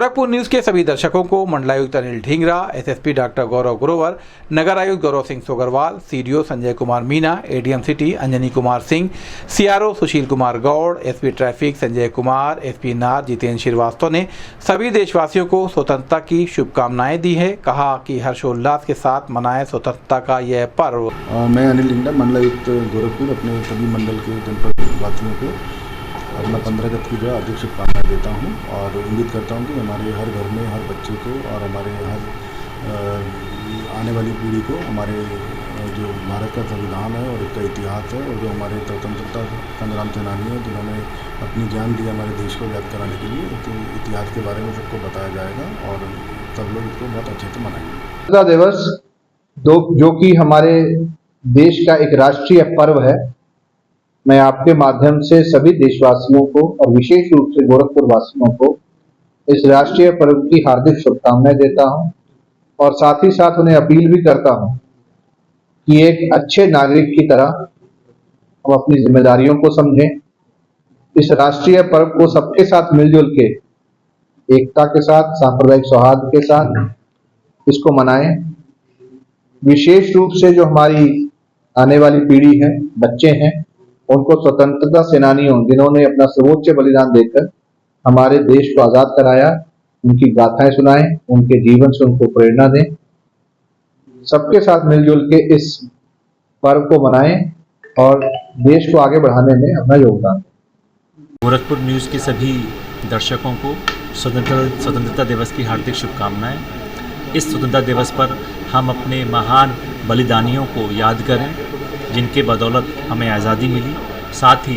Gorakhpur news के सभी दर्शकों को मंडलायुक्त अनिल ढींगरा, एसएसपी डॉक्टर गौरव ग्रोवर, नगर आयुक्त Gaurav Singh Sogarwal, CDO Sanjay Kumar Meena, ADM city Anjani Kumar Singh, CRO Sushil Kumar Gaur, SP traffic Sanjay Kumar, SP नार जितेंद्र श्रीवास्तव ने सभी देशवासियों को स्वतंत्रता की शुभकामनाएं दी है। कहा कि हर्षोल्लास के साथ मनाएं स्वतंत्रता का यह पर्व। मैं अनिल ढींगरा, मंडलायुक्त गोरखपुर, अपने सभी मंडल के जनपद वासियों को अपना 15 अगस्त की जो है हार्दिक शुभकामनाएं देता हूं और उम्मीद करता हूं कि हमारे हर घर में हर बच्चे को और हमारे हर आने वाली पीढ़ी को हमारे जो भारत का संविधान है और इसका इतिहास है और जो हमारे स्वतंत्रता संग्राम सेनानी हैं जिन्होंने अपनी जान दी हमारे देश को याद कराने के लिए, तो इतिहास के बारे में सबको बताया जाएगा और सब लोग इसको बहुत अच्छे से मनाएंगे। स्वतंत्रता दिवस जो कि हमारे देश का एक राष्ट्रीय पर्व है, मैं आपके माध्यम से सभी देशवासियों को और विशेष रूप से गोरखपुर वासियों को इस राष्ट्रीय पर्व की हार्दिक शुभकामनाएं देता हूं और साथ ही साथ उन्हें अपील भी करता हूं कि एक अच्छे नागरिक की तरह हम अपनी जिम्मेदारियों को समझें, इस राष्ट्रीय पर्व को सबके साथ मिलजुल के एकता के साथ, सांप्रदायिक सौहार्द के साथ इसको मनाएं। विशेष रूप से जो हमारी आने वाली पीढ़ी है, बच्चे हैं, उनको स्वतंत्रता सेनानियों जिन्होंने अपना सर्वोच्च बलिदान देकर हमारे देश को आजाद कराया, उनकी गाथाएं सुनाएं, उनके जीवन से उनको प्रेरणा दें। सबके साथ मिलजुल के इस पर्व को मनाएं और देश को आगे बढ़ाने में अपना योगदान दें। गोरखपुर न्यूज़ के सभी दर्शकों को स्वतंत्रता दिवस की हार्दिक शुभकामनाएं। इस स्वतंत्रता दिवस पर हम अपने महान बलिदानियों को याद करें जिनके बदौलत हमें आज़ादी मिली, साथ ही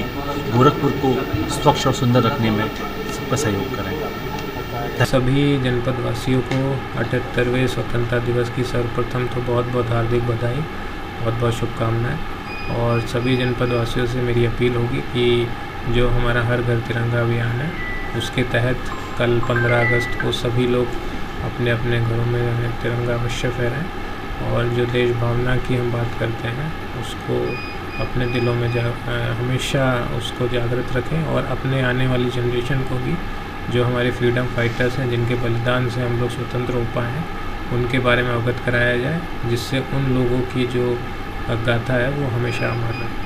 गोरखपुर को स्वच्छ और सुंदर रखने में सबका सहयोग करें। सभी जनपद वासियों को 78वें स्वतंत्रता दिवस की सर्वप्रथम तो बहुत बहुत हार्दिक बधाई, बहुत बहुत शुभकामनाएं। और सभी जनपद वासियों से मेरी अपील होगी कि जो हमारा हर घर तिरंगा अभियान है उसके तहत कल 15 अगस्त को सभी लोग अपने अपने घरों में तिरंगा अवश्य फहराएं और जो देश भावना की हम बात करते हैं उसको अपने दिलों में हमेशा उसको जागृत रखें और अपने आने वाली जनरेशन को भी जो हमारे फ्रीडम फाइटर्स हैं जिनके बलिदान से हम लोग स्वतंत्र हो पाए हैं उनके बारे में अवगत कराया जाए, जिससे उन लोगों की जो गाथा है वो हमेशा अमर रहे।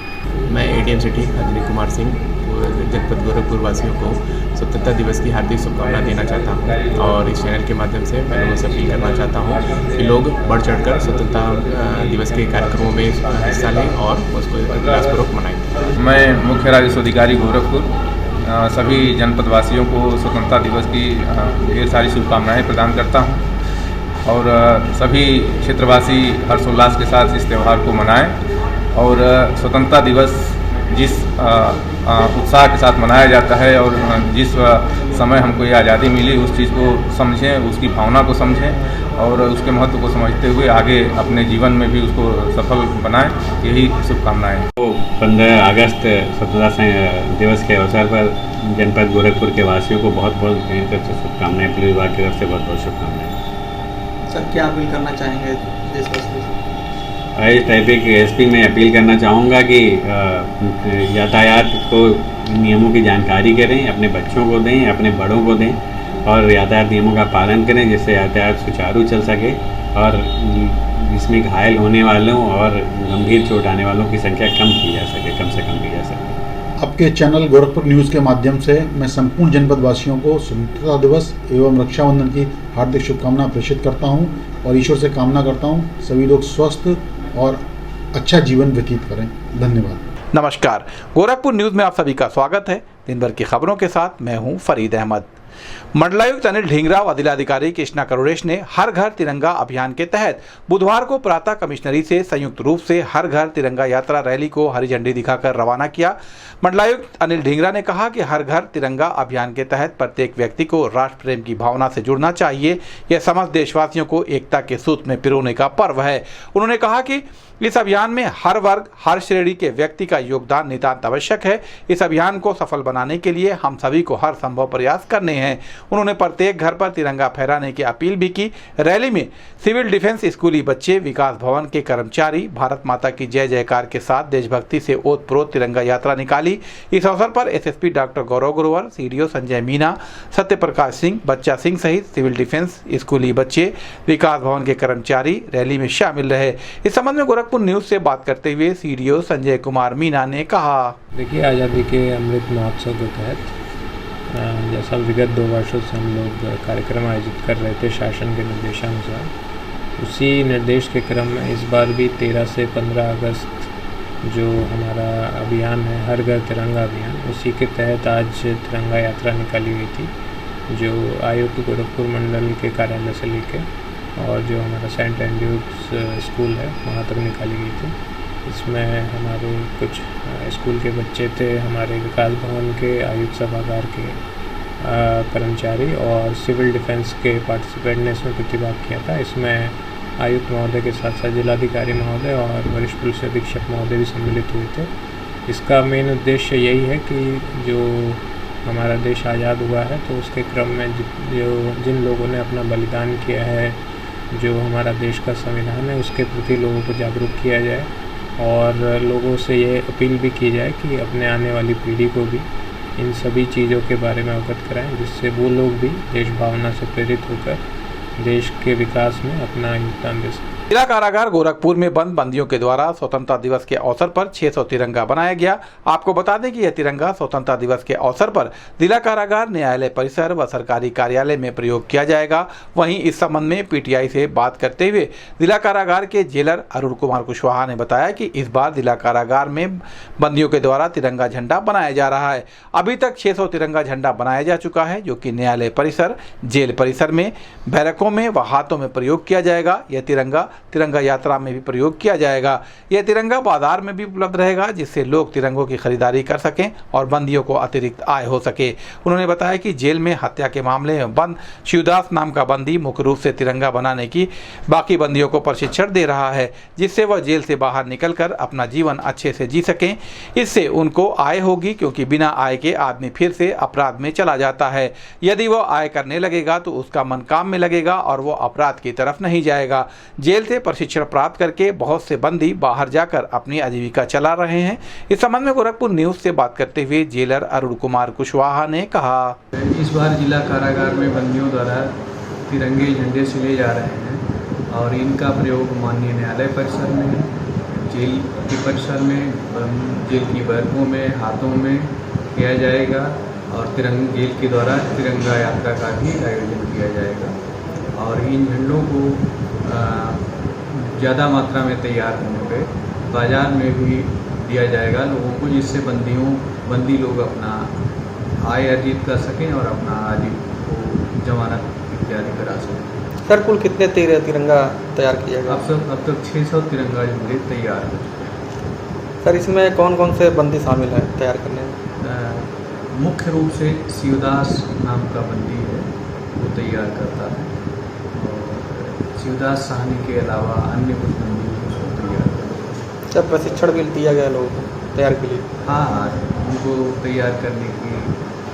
मैं एडीएम सिटी अंजनी कुमार सिंह जनपद गोरखपुर वासियों को स्वतंत्रता दिवस की हार्दिक शुभकामनाएं देना चाहता हूं और इस चैनल के माध्यम से मैं लोगों से अपील करना चाहता हूं कि लोग बढ़ चढ़कर स्वतंत्रता दिवस के कार्यक्रमों में हिस्सा लें और उसको उल्लासपूर्वक मनाएं। मैं मुख्य राजस्व अधिकारी गोरखपुर सभी जनपद वासियों को स्वतंत्रता दिवस की ढेर सारी शुभकामनाएँ प्रदान करता हूँ और सभी क्षेत्रवासी हर्षोल्लास के साथ इस त्यौहार को मनाएं और स्वतंत्रता दिवस जिस उत्साह के साथ मनाया जाता है और जिस समय हमको ये आज़ादी मिली उस चीज़ को समझें, उसकी भावना को समझें और उसके महत्व को समझते हुए आगे अपने जीवन में भी उसको सफल बनाएं, यही शुभकामनाएं। तो 15 अगस्त स्वतंत्रता दिवस के अवसर पर जनपद गोरखपुर के वासियों को बहुत बहुत शुभकामनाएं, पुलिस विभाग की तरफ से बहुत बहुत शुभकामनाएं। सर, क्या अपील करना चाहेंगे देशवासियों से? ट्रैफिक एसपी में अपील करना चाहूँगा कि यातायात को नियमों की जानकारी करें, अपने बच्चों को दें, अपने बड़ों को दें और यातायात नियमों का पालन करें जिससे यातायात सुचारू चल सके और इसमें घायल होने वालों और गंभीर चोट आने वालों की संख्या कम की जा सके, कम से कम की जा सके। आपके चैनल गोरखपुर न्यूज़ के माध्यम से मैं संपूर्ण जनपद वासियों को स्वतंत्रता दिवस एवं रक्षाबंधन की हार्दिक शुभकामनाएं प्रेषित करता हूं और ईश्वर से कामना करता हूं सभी लोग स्वस्थ और अच्छा जीवन व्यतीत करें। धन्यवाद। नमस्कार, गोरखपुर न्यूज में आप सभी का स्वागत है। दिन भर की खबरों के साथ मैं हूं फरीद अहमद। मंडलायुक्त अनिल ढींगरा व जिलाधिकारी कृष्णा करुड़ेश ने हर घर तिरंगा अभियान के तहत बुधवार को प्रातः कमिश्नरी से संयुक्त रूप से हर घर तिरंगा यात्रा रैली को हरी झंडी दिखाकर रवाना किया। मंडलायुक्त अनिल ढींगरा ने कहा कि हर घर तिरंगा अभियान के तहत प्रत्येक व्यक्ति को राष्ट्र प्रेम की भावना से जुड़ना चाहिए। यह समस्त देशवासियों को एकता के सूत्र में पिरोने का पर्व है। उन्होंने कहा कि इस अभियान में हर वर्ग, हर श्रेणी के व्यक्ति का योगदान नितांत आवश्यक है। इस अभियान को सफल बनाने के लिए हम सभी को हर संभव प्रयास करने हैं। हैं। उन्होंने प्रत्येक घर पर तिरंगा फहराने की अपील भी की। रैली में सिविल डिफेंस स्कूली बच्चे, विकास भवन के कर्मचारी भारत माता की जय जयकार के साथ देशभक्ति से ओतप्रोत तिरंगा यात्रा निकाली। इस अवसर पर एसएसपी डॉक्टर गौरव गुरुवर, सीडीओ संजय मीना, सत्यप्रकाश सिंह, बच्चा सिंह सहित सिविल डिफेंस स्कूली बच्चे, विकास भवन के कर्मचारी रैली में शामिल रहे। इस संबंध में गोरखपुर न्यूज से बात करते हुए सीडीओ संजय कुमार मीना ने कहा, देखिए, आज़ादी के अमृत महोत्सव के तहत जैसा विगत 2 वर्षों से हम लोग कार्यक्रम आयोजित कर रहे थे शासन के निर्देशानुसार, उसी निर्देश के क्रम में इस बार भी 13 से 15 अगस्त जो हमारा अभियान है, हर घर तिरंगा अभियान, उसी के तहत आज तिरंगा यात्रा निकाली गई थी, जो आयुक्त गोरखपुर मंडल के कार्यालय से लेके और जो हमारा सेंट एंड्रूज स्कूल है वहाँ तक निकाली गई थी। इसमें हमारे कुछ स्कूल के बच्चे थे, हमारे विकास भवन के आयुक्त सभागार के कर्मचारी और सिविल डिफेंस के पार्टिसिपेंट ने इसमें प्रतिभाग किया था। इसमें आयुक्त महोदय के साथ साथ जिलाधिकारी महोदय और वरिष्ठ पुलिस अधीक्षक महोदय भी सम्मिलित हुए थे। इसका मेन उद्देश्य यही है कि जो हमारा देश आज़ाद हुआ है तो उसके क्रम में जिन लोगों ने अपना बलिदान किया है, जो हमारा देश का संविधान है, उसके प्रति लोगों को जागरूक किया जाए और लोगों से ये अपील भी की जाए कि अपने आने वाली पीढ़ी को भी इन सभी चीज़ों के बारे में अवगत कराएं, जिससे वो लोग भी देश भावना से प्रेरित होकर देश के विकास में अपना योगदान दे सकें। जिला कारागार गोरखपुर में बंद बंदियों के द्वारा स्वतंत्रता दिवस के अवसर पर 600 तिरंगा बनाया गया। आपको बता दें कि यह तिरंगा स्वतंत्रता दिवस के अवसर पर जिला कारागार, न्यायालय परिसर व सरकारी कार्यालय में प्रयोग किया जाएगा। वहीं इस संबंध में पीटीआई से बात करते हुए जिला कारागार के जेलर अरुण कुमार कुशवाहा ने बताया कि इस बार जिला कारागार में बंदियों के द्वारा तिरंगा झंडा बनाया जा रहा है। अभी तक 600 तिरंगा झंडा बनाया जा चुका है, जो कि न्यायालय परिसर, जेल परिसर में, बैरकों में व हाथों में प्रयोग किया जाएगा। यह तिरंगा यात्रा में भी प्रयोग किया जाएगा। यह तिरंगा बाजार में भी उपलब्ध रहेगा, जिससे लोग तिरंगों की खरीदारी कर सकें और बंदियों को अतिरिक्त आय हो सके। उन्होंने बताया कि जेल में हत्या के मामले में बंद शिवदास नाम का बंदी मुख्य रूप से तिरंगा बनाने की बाकी बंदियों को प्रशिक्षण दे रहा है, जिससे वह जेल से बाहर निकलकर अपना जीवन अच्छे से जी सकें। इससे उनको आय होगी, क्योंकि बिना आय के आदमी फिर से अपराध में चला जाता है। यदि वह आय करने लगेगा तो उसका मन काम में लगेगा और वो अपराध की तरफ नहीं जाएगा। जेल से प्रशिक्षण प्राप्त करके बहुत से बंदी बाहर जाकर अपनी आजीविका चला रहे हैं। इस संबंध में गोरखपुर न्यूज से बात करते हुए जेलर अरुण कुमार कुशवाहा ने कहा, इस बार जिला कारागार में बंदियों द्वारा तिरंगे झंडे सिले जा रहे हैं और इनका प्रयोग माननीय न्यायालय परिसर में, जेल के परिसर में, जेल की बैरकों में, हाथों में किया जाएगा और जेल के द्वारा तिरंगा यात्रा का भी आयोजन किया जाएगा। और इन झंडों को ज़्यादा मात्रा में तैयार होने पे बाज़ार में भी दिया जाएगा लोगों को, जिससे बंदी लोग अपना आय अर्जित कर सकें और अपना आजीविका को जमानत इत्यादि करा सकें। सर, कुल कितने तिरंगा तैयार किया गया? अब तक 600 तिरंगा झंडे तैयार हो चुके हैं। सर, इसमें कौन कौन से बंदी शामिल हैं तैयार करने में? मुख्य रूप से शिवदास नाम का बंदी है, वो तैयार करता है। शिवदास साहनी के अलावा अन्य कुछ बंदी उसको तैयार करते हैं। सर, प्रशिक्षण भी दिया गया लोगों को तैयार के लिए? हाँ, उनको तैयार करने की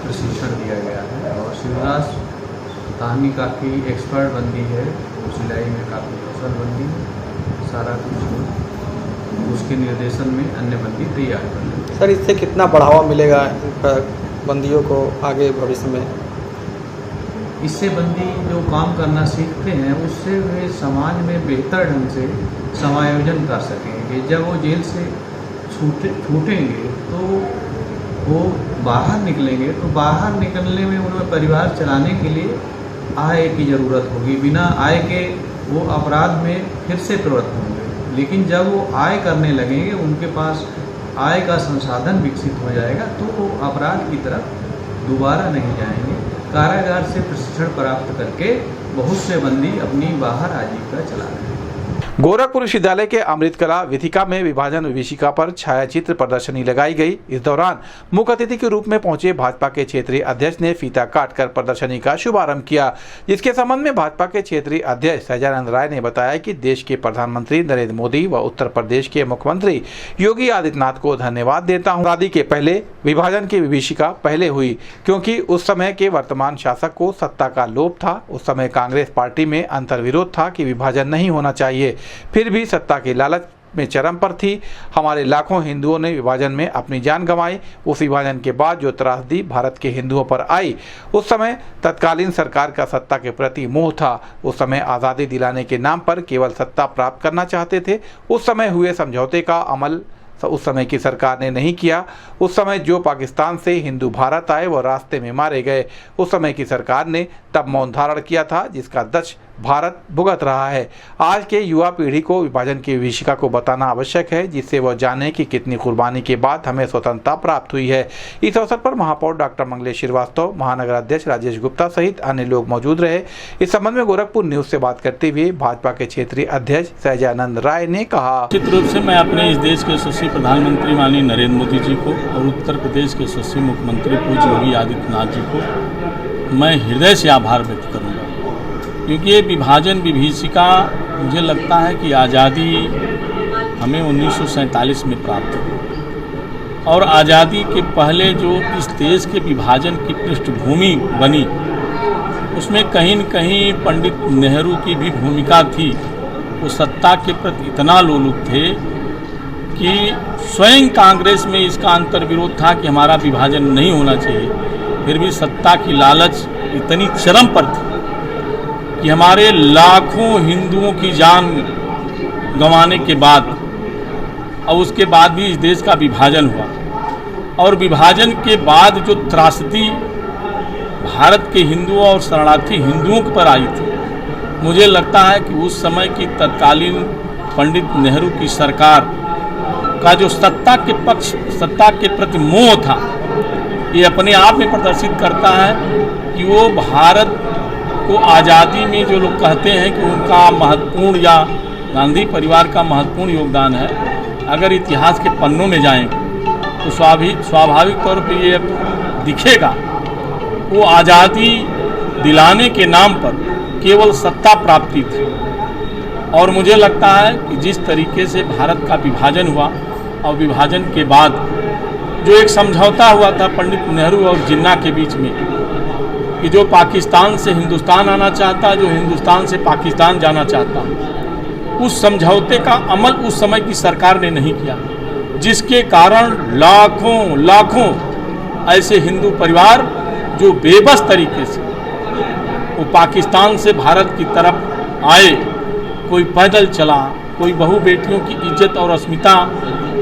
प्रशिक्षण दिया गया है। और शिवदास साहनी काफ़ी एक्सपर्ट बंदी है, वो सिलाई में काफ़ी कुशल बंदी है। सारा कुछ उसके निर्देशन में अन्य बंदी तैयार कर रहे हैं। सर, इससे कितना बढ़ावा मिलेगा बंदियों को आगे भविष्य में? इससे बंदी जो काम करना सीखते हैं, उससे वे समाज में बेहतर ढंग से समायोजन कर सकेंगे। जब वो जेल से छूटेंगे तो वो बाहर निकलेंगे, तो बाहर निकलने में उन्हें परिवार चलाने के लिए आय की ज़रूरत होगी। बिना आय के वो अपराध में फिर से प्रवृत्त होंगे, लेकिन जब वो आय करने लगेंगे, उनके पास आय का संसाधन विकसित हो जाएगा, तो वो अपराध की तरफ दोबारा नहीं जाएंगे। कारागार से प्रशिक्षण प्राप्त करके बहुत से बंदी अपनी बाहर आजीविका चला रहे हैं। गोरखपुर विश्वविद्यालय के अमृत कला विथिका में विभाजन विभीषिका पर छायाचित्र प्रदर्शनी लगाई गई। इस दौरान मुख्य अतिथि के रूप में पहुंचे भाजपा के क्षेत्रीय अध्यक्ष ने फीता काटकर प्रदर्शनी का शुभारंभ किया, जिसके संबंध में भाजपा के क्षेत्रीय अध्यक्ष सहजानंद राय ने बताया कि देश के प्रधानमंत्री नरेंद्र मोदी व उत्तर प्रदेश के मुख्यमंत्री योगी आदित्यनाथ को धन्यवाद देता हूँ। शादी के पहले विभाजन की विभीषिका पहले हुई, क्योंकि उस समय के वर्तमान शासक को सत्ता का लोभ था। उस समय कांग्रेस पार्टी में अंतर्विरोध था कि विभाजन नहीं होना चाहिए, फिर भी सत्ता की लालच में चरम पर थी। हमारे लाखों हिंदुओं ने विभाजन में अपनी जान गंवाई। उस विभाजन के बाद जो त्रासदी भारत के हिंदुओं पर आई, उस समय तत्कालीन सरकार का सत्ता के प्रति मोह था। उस समय आज़ादी दिलाने के नाम पर केवल सत्ता प्राप्त करना चाहते थे। उस समय हुए समझौते का अमल उस समय की सरकार ने नहीं किया। उस समय जो पाकिस्तान से हिंदू भारत आए वो रास्ते में मारे गए। उस समय की सरकार ने तब मौन धारण किया था, जिसका दर्श भारत भुगत रहा है। आज के युवा पीढ़ी को विभाजन की विभीषिका को बताना आवश्यक है, जिससे वह जाने कि कितनी कुर्बानी के बाद हमें स्वतंत्रता प्राप्त हुई है। इस अवसर पर महापौर डॉक्टर मंगलेश श्रीवास्तव, महानगर अध्यक्ष राजेश गुप्ता सहित अन्य लोग मौजूद रहे। इस संबंध में गोरखपुर न्यूज से बात करते हुए भाजपा के क्षेत्रीय अध्यक्ष सहजानंद राय ने कहा, निश्चित रूप से मैं अपने इस देश के यशस्वी प्रधानमंत्री माननीय नरेंद्र मोदी जी को और उत्तर प्रदेश के यशस्वी मुख्यमंत्री पूज्य योगी आदित्यनाथ जी को मैं हृदय से आभार व्यक्त करूँगा, क्योंकि ये विभाजन विभीषिका मुझे लगता है कि आज़ादी हमें 1947 में प्राप्त हुई और आज़ादी के पहले जो इस देश के विभाजन की पृष्ठभूमि बनी, उसमें कहीं न कहीं पंडित नेहरू की भी भूमिका थी। वो सत्ता के प्रति इतना लोलुप थे कि स्वयं कांग्रेस में इसका अंतर्विरोध था कि हमारा विभाजन नहीं होना चाहिए, फिर भी सत्ता की लालच इतनी चरम पर थी कि हमारे लाखों हिंदुओं की जान गंवाने के बाद और उसके बाद भी इस देश का विभाजन हुआ। और विभाजन के बाद जो त्रासदी भारत के हिंदुओं और शरणार्थी हिंदुओं पर आई थी, मुझे लगता है कि उस समय की तत्कालीन पंडित नेहरू की सरकार का जो सत्ता के प्रति मोह था, ये अपने आप में प्रदर्शित करता है कि वो भारत को आज़ादी में जो लोग कहते हैं कि उनका महत्वपूर्ण या गांधी परिवार का महत्वपूर्ण योगदान है, अगर इतिहास के पन्नों में जाएंगे तो स्वाभाविक तौर पर ये दिखेगा वो आज़ादी दिलाने के नाम पर केवल सत्ता प्राप्ति थी। और मुझे लगता है कि जिस तरीके से भारत का विभाजन हुआ और विभाजन के बाद जो एक समझौता हुआ था पंडित नेहरू और जिन्ना के बीच में कि जो पाकिस्तान से हिंदुस्तान आना चाहता, जो हिंदुस्तान से पाकिस्तान जाना चाहता, उस समझौते का अमल उस समय की सरकार ने नहीं किया, जिसके कारण लाखों ऐसे हिंदू परिवार जो बेबस तरीके से वो पाकिस्तान से भारत की तरफ आए, कोई पैदल चला, कोई बहू बेटियों की इज्जत और अस्मिता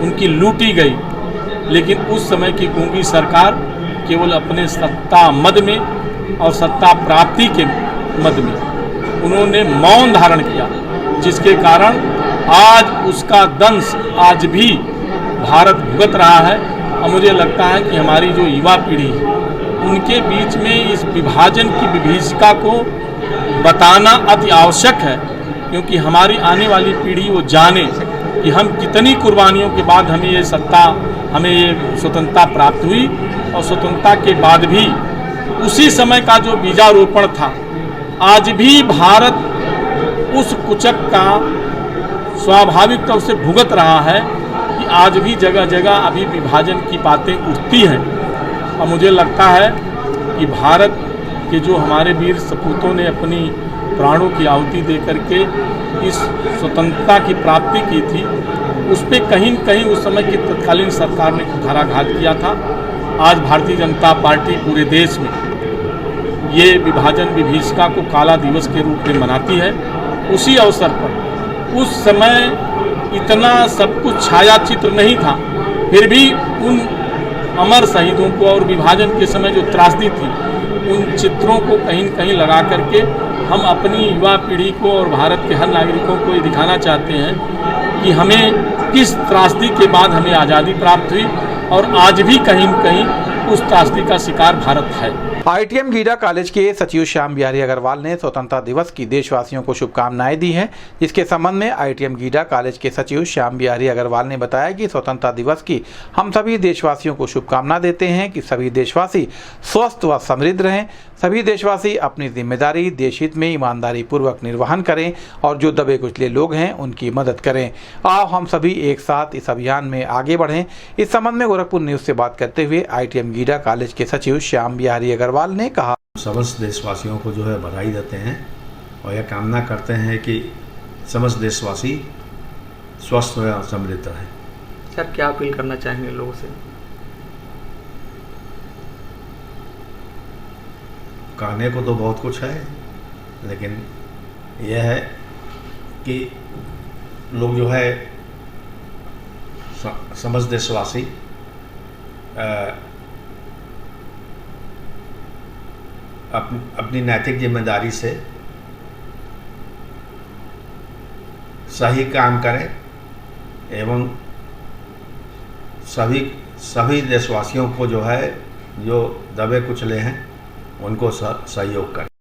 उनकी लूटी गई। लेकिन उस समय की गूंगी सरकार केवल अपने सत्ता मद में और सत्ता प्राप्ति के मद में उन्होंने मौन धारण किया, जिसके कारण आज उसका दंश आज भी भारत भुगत रहा है। और मुझे लगता है कि हमारी जो युवा पीढ़ी है उनके बीच में इस विभाजन की विभीषिका को बताना अति आवश्यक है, क्योंकि हमारी आने वाली पीढ़ी वो जाने कि हम कितनी कुर्बानियों के बाद हमें ये स्वतंत्रता प्राप्त हुई और स्वतंत्रता के बाद भी उसी समय का जो बीजारोपण था, आज भी भारत उस कुचक का स्वाभाविक तौर से भुगत रहा है कि आज भी जगह जगह अभी विभाजन की बातें उठती हैं। और मुझे लगता है कि भारत के जो हमारे वीर सपूतों ने अपनी प्राणों की आहुति दे करके इस स्वतंत्रता की प्राप्ति की थी, उस पर कहीं न कहीं उस समय की तत्कालीन सरकार ने कुठाराघात किया था। आज भारतीय जनता पार्टी पूरे देश में ये विभाजन विभीषिका को काला दिवस के रूप में मनाती है। उसी अवसर पर उस समय इतना सब कुछ छायाचित्र नहीं था, फिर भी उन अमर शहीदों को और विभाजन के समय जो त्रासदी थी, उन चित्रों को कहीं न कहीं लगा करके हम अपनी युवा पीढ़ी को और भारत के हर नागरिकों को ये दिखाना चाहते हैं कि हमें किस त्रासदी के बाद हमें आज़ादी प्राप्त हुई और आज भी कहीं न कहीं उस त्रासदी का शिकार भारत है। आईटीएम गीडा कॉलेज के सचिव श्याम बिहारी अग्रवाल ने स्वतंत्रता दिवस की देशवासियों को शुभकामनाएं दी हैं। इसके संबंध में आईटीएम गीडा कॉलेज के सचिव श्याम बिहारी अग्रवाल ने बताया कि स्वतंत्रता दिवस की हम सभी देशवासियों को शुभकामना देते हैं कि सभी देशवासी स्वस्थ व समृद्ध रहें। सभी देशवासी अपनी जिम्मेदारी देश हित में ईमानदारी पूर्वक निर्वहन करें और जो दबे कुचले लोग हैं उनकी मदद करें। आओ हम सभी एक साथ इस अभियान में आगे बढ़ें। इस संबंध में गोरखपुर न्यूज से बात करते हुए आईटीएम गीडा कॉलेज के सचिव श्याम बिहारी अग्रवाल ने कहा, समस्त देशवासियों को जो है बधाई देते हैं और यह कामना करते हैं कि समस्त देशवासी स्वस्थ व समृद्ध रहें। सर, क्या अपील करना चाहेंगे लोगों से? कहने को तो बहुत कुछ है, लेकिन यह है कि लोग जो है समस्त देशवासी अपनी नैतिक जिम्मेदारी से सही काम करें एवं सभी देशवासियों को जो है जो दबे कुचले हैं उनको सहयोग करें।